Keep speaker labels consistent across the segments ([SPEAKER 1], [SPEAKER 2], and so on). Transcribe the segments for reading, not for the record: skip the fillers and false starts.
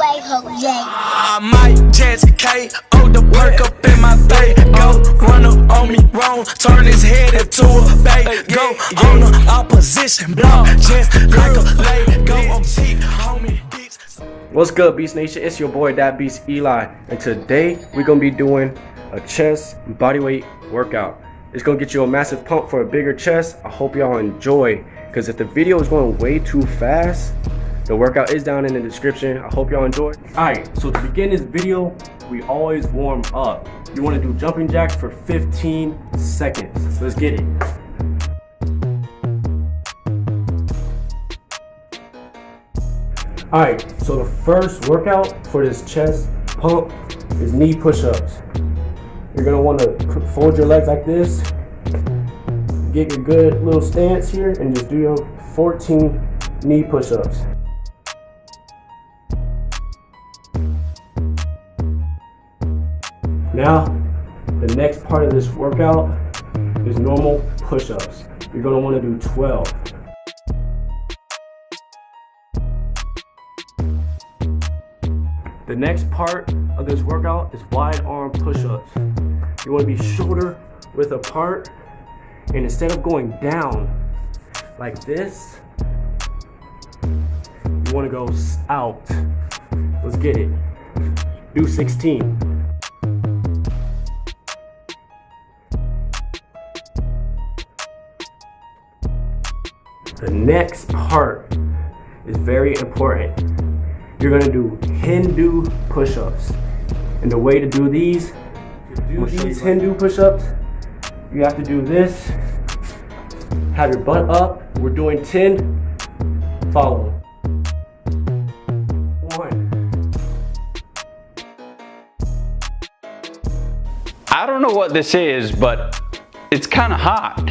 [SPEAKER 1] way, Jose.
[SPEAKER 2] I might just KO the perk up in my bay. Go run up on me wrong, turn his head into a bay. Go on the opposition block, just like a leg. Go on T, homie.
[SPEAKER 3] What's good, Beast Nation? It's your boy, That Beast Eli, and today we're gonna be doing a chest bodyweight workout. It's gonna get you a massive pump for a bigger chest. I hope y'all enjoy, because if the video is going way too fast, the workout is down in the description. I hope y'all enjoy. Alright, so to begin this video, we always warm up. You want to do jumping jacks for 15 seconds. Let's get it. Alright, so the first workout for this chest pump is knee push-ups. You're going to want to fold your legs like this, get a good little stance here, and just do your 14 knee push-ups. Now, the next part of this workout is normal push-ups. You're going to want to do 12. The next part of this workout is wide arm push-ups. You want to be shoulder width apart, and instead of going down like this, you want to go out. Let's get it. Do 16. The next part is very important. You're gonna do Hindu push-ups. And the way to do these, Hindu push-ups, you have to do this. Have your butt up. We're doing 10. Follow. 1.
[SPEAKER 4] I don't know what this is, but it's kind of hot.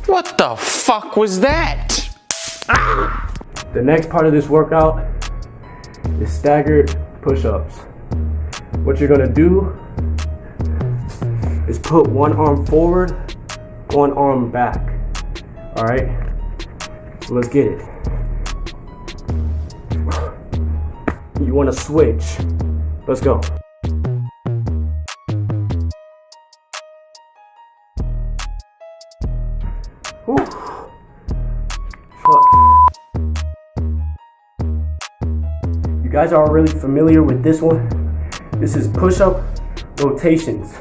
[SPEAKER 4] What the fuck was that? Ah!
[SPEAKER 3] The next part of this workout is staggered push-ups. What you're gonna do is put one arm forward, one arm back. All right, so let's get it. You wanna switch. Let's go. Whew. Fuck. You guys are already familiar with this one. This is push-up rotations.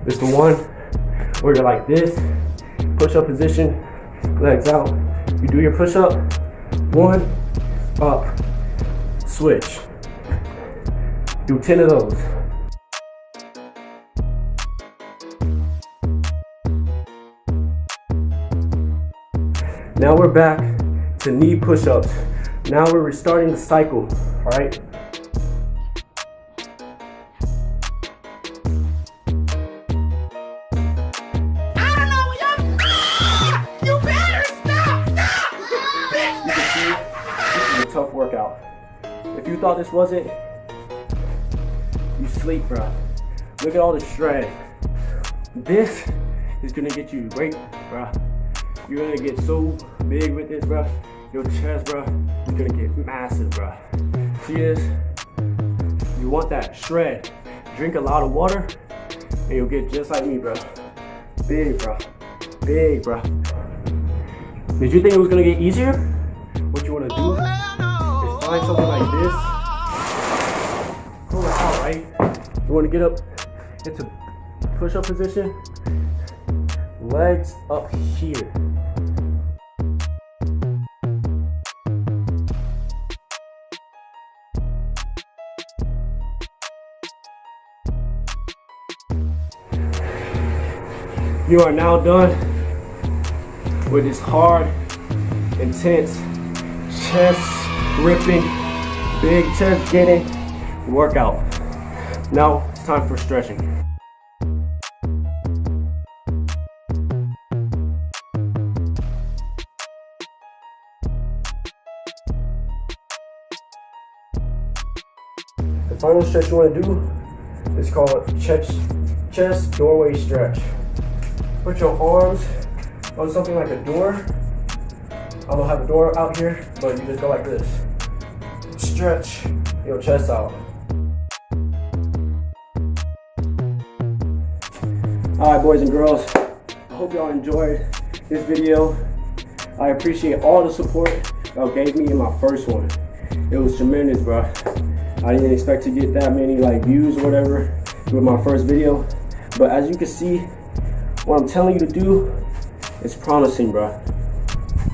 [SPEAKER 3] It's the one where you're like this, push-up position, legs out. You do your push-up, 1, up, switch. Do 10 of those. Now we're back to knee push-ups. Now we're restarting the cycle, all right?
[SPEAKER 2] I don't know what you better stop!
[SPEAKER 3] You can see, this is a tough workout. If you thought this wasn't, you sleep, bro. Look at all the shred. This is gonna get you great, bro. You're gonna get so big with this, bro. Your chest, bro, is gonna get massive, bro. See this? You want that shred. Drink a lot of water, and you'll get just like me, bro. Big, bro. Big, bro. Did you think it was gonna get easier? What you wanna do is find something like this. Pull it out, right? You wanna get up into push-up position. Legs up here. You are now done with this hard, intense, chest ripping, big chest getting workout. Now it's time for stretching. The final stretch you want to do is called chest doorway stretch. put your arms on something like a door. I don't have a door out here, but you just go like this. Stretch your chest out. Alright, boys and girls, I hope y'all enjoyed this video. I appreciate all the support y'all gave me in my first one. It was tremendous, bro. I didn't expect to get that many like views or whatever with my first video, but as you can see, what I'm telling you to do is promising, bro.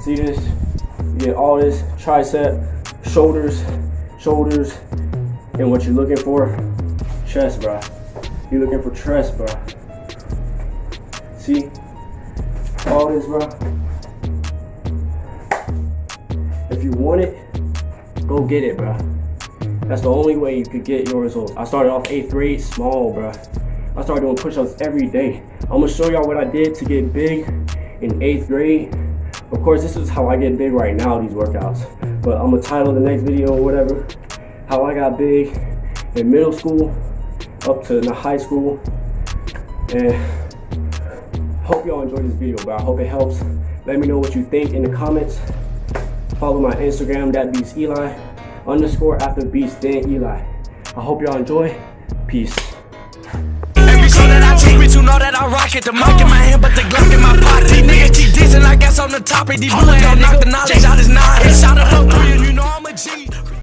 [SPEAKER 3] See this? You get all this tricep, shoulders, and what you're looking for, chest, bro. You're looking for chest, bro. See? All this, bro. If you want it, go get it, bro. That's the only way you could get your results. I started off 8th grade small, bro. I started doing push-ups every day. I'm gonna show y'all what I did to get big in 8th grade. Of course, this is how I get big right now, these workouts. But I'm gonna title the next video or whatever, how I got big in middle school up to high school. And hope y'all enjoyed this video, bro. I hope it helps. Let me know what you think in the comments. Follow my Instagram, thatbeasteli, _after beast Eli. I hope y'all enjoy. Peace.
[SPEAKER 2] Every song that I take, bitch, you know that I rock it. The mic in my hand, but the Glock in my pocket. These niggas keep dissing, I guess on the topic. These bullets gon' knock the knowledge out his nine. Headshot up 3, and you know I'm